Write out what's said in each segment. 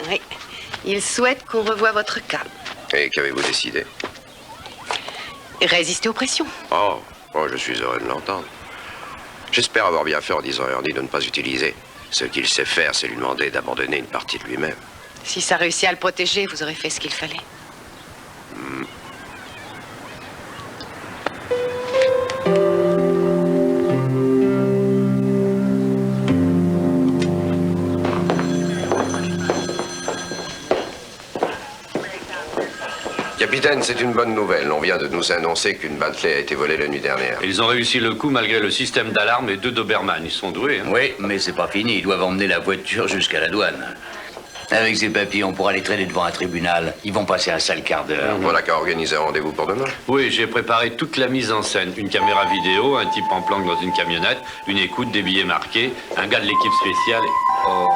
Oui. Il souhaite qu'on revoie votre cas. Et qu'avez-vous décidé? Résister aux pressions. Oh, je suis heureux de l'entendre. J'espère avoir bien fait en disant à Ernie de ne pas utiliser. Ce qu'il sait faire, c'est lui demander d'abandonner une partie de lui-même. Si ça réussit à le protéger, vous aurez fait ce qu'il fallait. Capitaine, c'est une bonne nouvelle. On vient de nous annoncer qu'une Bentley a été volée la nuit dernière. Ils ont réussi le coup malgré le système d'alarme et 2 Doberman. Ils sont doués. Hein. Oui, mais c'est pas fini. Ils doivent emmener la voiture jusqu'à la douane. Avec ces papiers, on pourra les traîner devant un tribunal. Ils vont passer un sale quart d'heure. Voilà qu'à organiser un rendez-vous pour demain. Oui, j'ai préparé toute la mise en scène. Une caméra vidéo, un type en planque dans une camionnette, une écoute, des billets marqués, un gars de l'équipe spéciale et... Oh.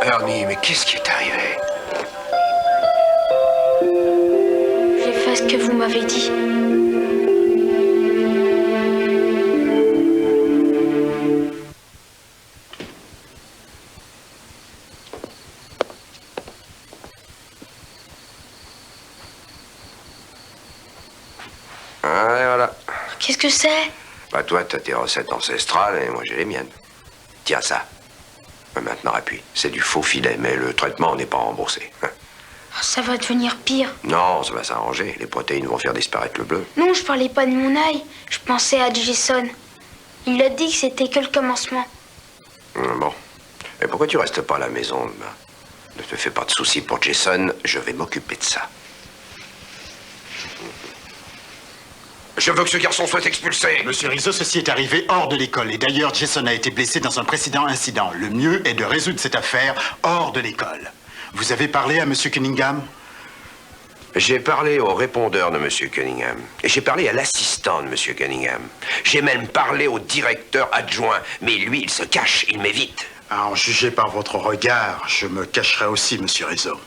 Ernie, mais qu'est-ce qui est arrivé? J'ai fait ce que vous m'avez dit. Ah, et voilà. Qu'est-ce que c'est? Bah toi, t'as tes recettes ancestrales et moi j'ai les miennes. Tiens ça. Maintenant, appuie. C'est du faux filet, mais le traitement n'est pas remboursé. Ça va devenir pire. Non, ça va s'arranger. Les protéines vont faire disparaître le bleu. Non, je parlais pas de mon œil. Je pensais à Jason. Il a dit que c'était que le commencement. Bon. Et pourquoi tu restes pas à la maison? Ne te fais pas de soucis pour Jason. Je vais m'occuper de ça. Je veux que ce garçon soit expulsé. Monsieur Rizzo, ceci est arrivé hors de l'école. Et d'ailleurs, Jason a été blessé dans un précédent incident. Le mieux est de résoudre cette affaire hors de l'école. Vous avez parlé à Monsieur Cunningham? J'ai parlé au répondeur de Monsieur Cunningham. Et j'ai parlé à l'assistant de Monsieur Cunningham. J'ai même parlé au directeur adjoint. Mais lui, il se cache, il m'évite. À en juger par votre regard, je me cacherai aussi, Monsieur Rizzo.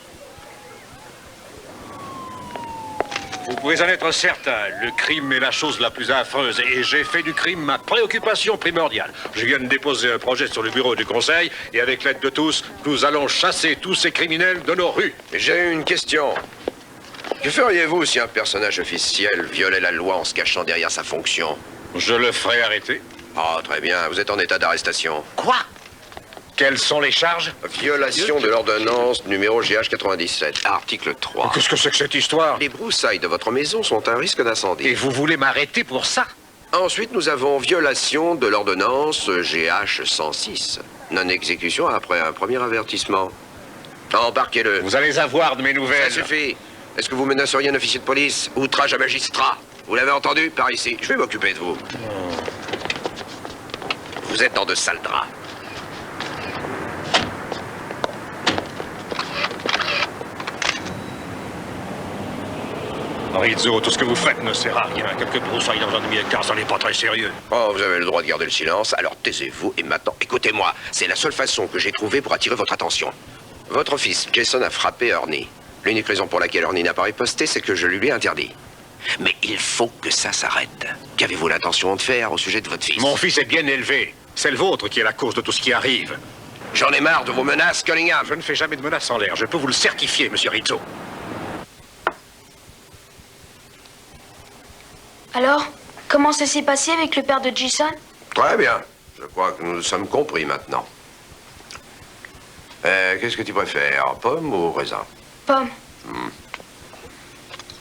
Vous pouvez en être certain, le crime est la chose la plus affreuse et j'ai fait du crime ma préoccupation primordiale. Je viens de déposer un projet sur le bureau du conseil et avec l'aide de tous, nous allons chasser tous ces criminels de nos rues. J'ai une question. Que feriez-vous si un personnage officiel violait la loi en se cachant derrière sa fonction? Je le ferai arrêter. Ah, très bien. Vous êtes en état d'arrestation. Quoi? Quelles sont les charges? Violation de l'ordonnance numéro GH 97, article 3. Qu'est-ce que c'est que cette histoire? Les broussailles de votre maison sont un risque d'incendie. Et vous voulez m'arrêter pour ça? Ensuite, nous avons violation de l'ordonnance GH 106. Non-exécution après un premier avertissement. Embarquez-le. Vous allez avoir de mes nouvelles. Ça suffit. Est-ce que vous menaceriez un officier de police? Outrage à magistrat. Vous l'avez entendu? Par ici. Je vais m'occuper de vous. Vous êtes dans de sales draps. Rizzo, tout ce que vous faites ne sert à rien. Quelques broussailles dans un demi-hectare, ça n'est pas très sérieux. Oh, vous avez le droit de garder le silence, alors taisez-vous et maintenant, écoutez-moi. C'est la seule façon que j'ai trouvée pour attirer votre attention. Votre fils, Jason, a frappé Ernie. L'unique raison pour laquelle Ernie n'a pas riposté, c'est que je lui ai interdit. Mais il faut que ça s'arrête. Qu'avez-vous l'intention de faire au sujet de votre fils? Mon fils est bien élevé. C'est le vôtre qui est la cause de tout ce qui arrive. J'en ai marre de vos menaces, Cunningham. Je ne fais jamais de menaces en l'air. Je peux vous le certifier, monsieur Rizzo. Alors, comment ça s'est passé avec le père de Jason? Très bien. Je crois que nous nous sommes compris maintenant. Qu'est-ce que tu préfères, pomme ou raisin? Pomme.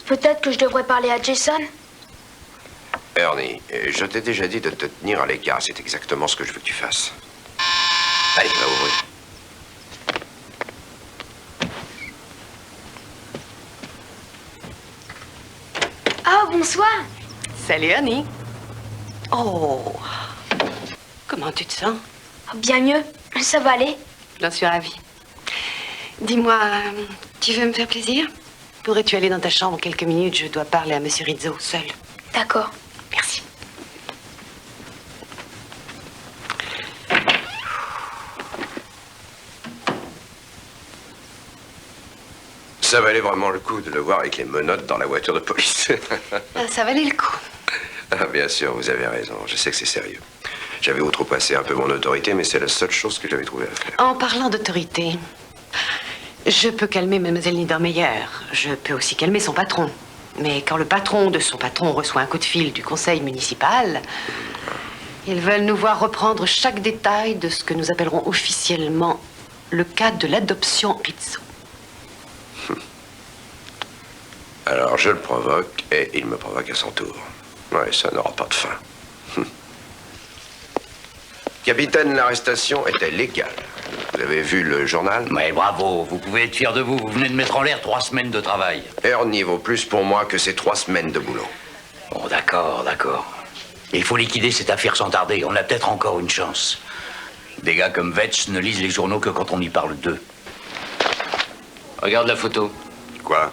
Peut-être que je devrais parler à Jason? Ernie, je t'ai déjà dit de te tenir à l'écart. C'est exactement ce que je veux que tu fasses. Allez, va ouvrir. Ah, bonsoir. Salut, Annie. Oh. Comment tu te sens? Bien mieux. Ça va aller. J'en suis ravie. Dis-moi, tu veux me faire plaisir? Pourrais-tu aller dans ta chambre quelques minutes? Je dois parler à Monsieur Rizzo, seul. D'accord. Merci. Ça valait vraiment le coup de le voir avec les menottes dans la voiture de police. Ça valait le coup. Ah, bien sûr, vous avez raison. Je sais que c'est sérieux. J'avais outrepassé un peu mon autorité, mais c'est la seule chose que j'avais trouvé à faire. En parlant d'autorité, je peux calmer Mademoiselle Niedermeyer. Je peux aussi calmer son patron. Mais quand le patron de son patron reçoit un coup de fil du conseil municipal, ils veulent nous voir reprendre chaque détail de ce que nous appellerons officiellement le cas de l'adoption Rizzo. Alors je le provoque et il me provoque à son tour. Ouais, ça n'aura pas de fin. Capitaine, l'arrestation était légale. Vous avez vu le journal? Mais bravo, vous pouvez être fier de vous. Vous venez de mettre en l'air 3 semaines de travail. Ernie vaut plus pour moi que ces 3 semaines de boulot. Bon, d'accord. Il faut liquider cette affaire sans tarder. On a peut-être encore une chance. Des gars comme Vetch ne lisent les journaux que quand on y parle d'eux. Regarde la photo. Quoi?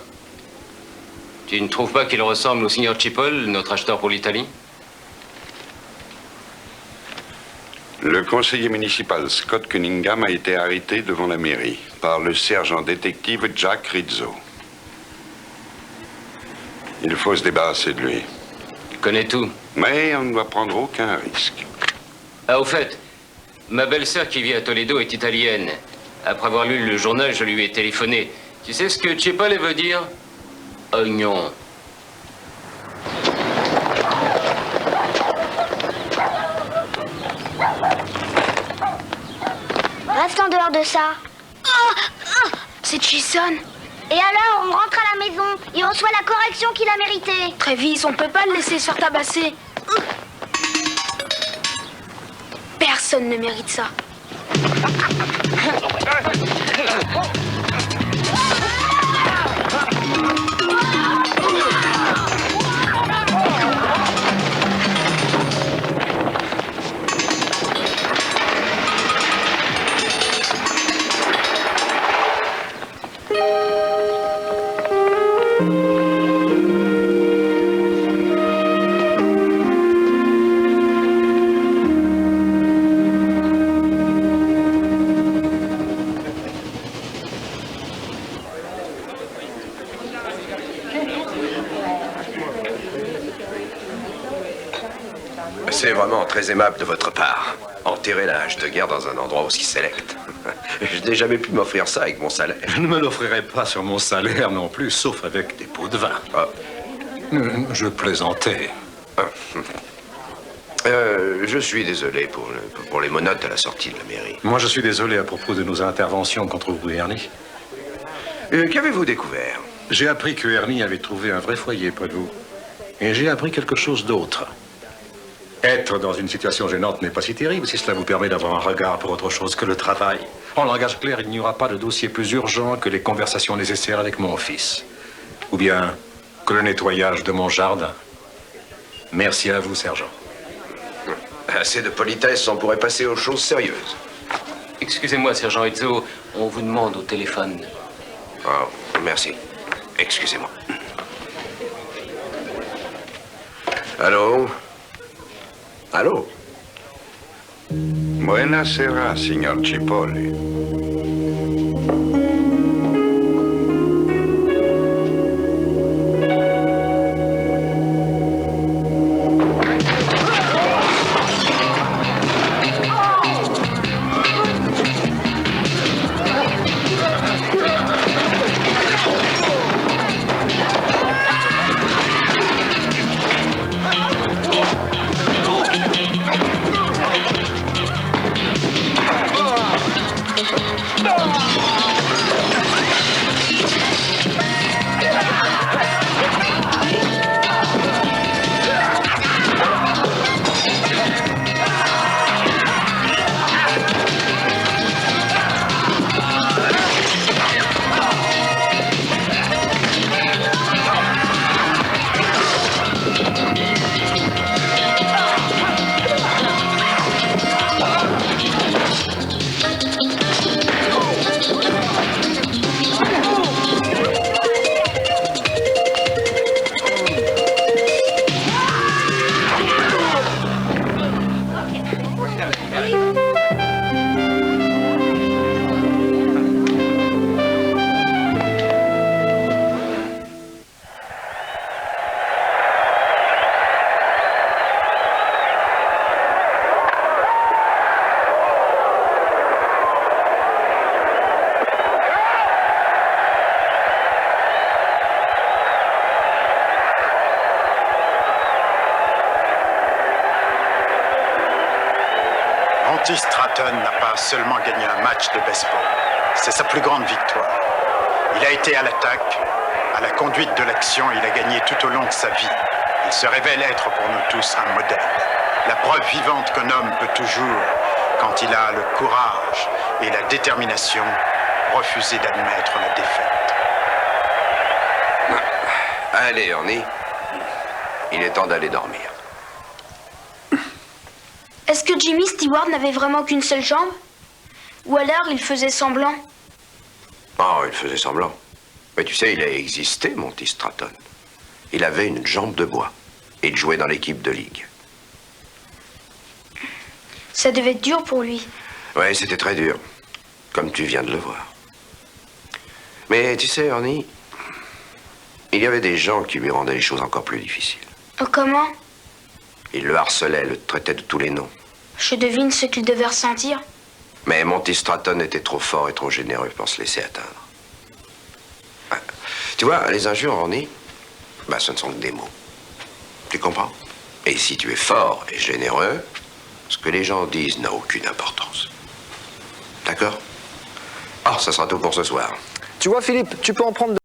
Tu ne trouves pas qu'il ressemble au signor Cipoll, notre acheteur pour l'Italie? Le conseiller municipal Scott Cunningham a été arrêté devant la mairie par le sergent détective Jack Rizzo. Il faut se débarrasser de lui. Tu connais tout. Mais on ne doit prendre aucun risque. Ah, au fait, ma belle-sœur qui vit à Toledo est italienne. Après avoir lu le journal, je lui ai téléphoné. Tu sais ce que Cipoll veut dire? Oignon. Reste en dehors de ça. C'est Jason. Et alors, on rentre à la maison. Il reçoit la correction qu'il a méritée. Travis, on peut pas le laisser se faire tabasser. Personne ne mérite ça. C'est vraiment très aimable de votre part. Enterrer la hache de guerre dans un endroit aussi sélect. Je n'ai jamais pu m'offrir ça avec mon salaire. Je ne me l'offrirai pas sur mon salaire non plus, sauf avec des pots de vin. Ah. Je plaisantais. Je suis désolé pour les monotes à la sortie de la mairie. Moi, je suis désolé à propos de nos interventions contre vous, Ernie. Qu'avez-vous découvert? J'ai appris que Ernie avait trouvé un vrai foyer près de vous. Et j'ai appris quelque chose d'autre. Être dans une situation gênante n'est pas si terrible si cela vous permet d'avoir un regard pour autre chose que le travail. En langage clair, il n'y aura pas de dossier plus urgent que les conversations nécessaires avec mon fils. Ou bien que le nettoyage de mon jardin. Merci à vous, sergent. Assez de politesse, on pourrait passer aux choses sérieuses. Excusez-moi, sergent Rizzo, on vous demande au téléphone. Oh, merci. Excusez-moi. Allô? Allô? Buonasera, signor Cipoll. Monty Stratton n'a pas seulement gagné un match de baseball. C'est sa plus grande victoire. Il a été à l'attaque, à la conduite de l'action, il a gagné tout au long de sa vie. Il se révèle être pour nous tous un modèle. La preuve vivante qu'un homme peut toujours, quand il a le courage et la détermination, refuser d'admettre la défaite. Allez, Ernie. Il est temps d'aller dormir. Est-ce que Jimmy Stewart n'avait vraiment qu'une seule jambe? Ou alors il faisait semblant? Oh, il faisait semblant. Mais tu sais, il a existé, Monty Stratton. Il avait une jambe de bois. Et il jouait dans l'équipe de ligue. Ça devait être dur pour lui. Ouais, c'était très dur. Comme tu viens de le voir. Mais tu sais, Ernie, il y avait des gens qui lui rendaient les choses encore plus difficiles. Oh, comment? Ils le harcelaient, le traitaient de tous les noms. Je devine ce qu'il devait ressentir. Mais Monty Stratton était trop fort et trop généreux pour se laisser atteindre. Ouais. Tu vois, les injures, Ernie, bah, ce ne sont que des mots. Tu comprends? Et si tu es fort et généreux, ce que les gens disent n'a aucune importance. D'accord? Oh, ça sera tout pour ce soir. Tu vois, Philippe, tu peux en prendre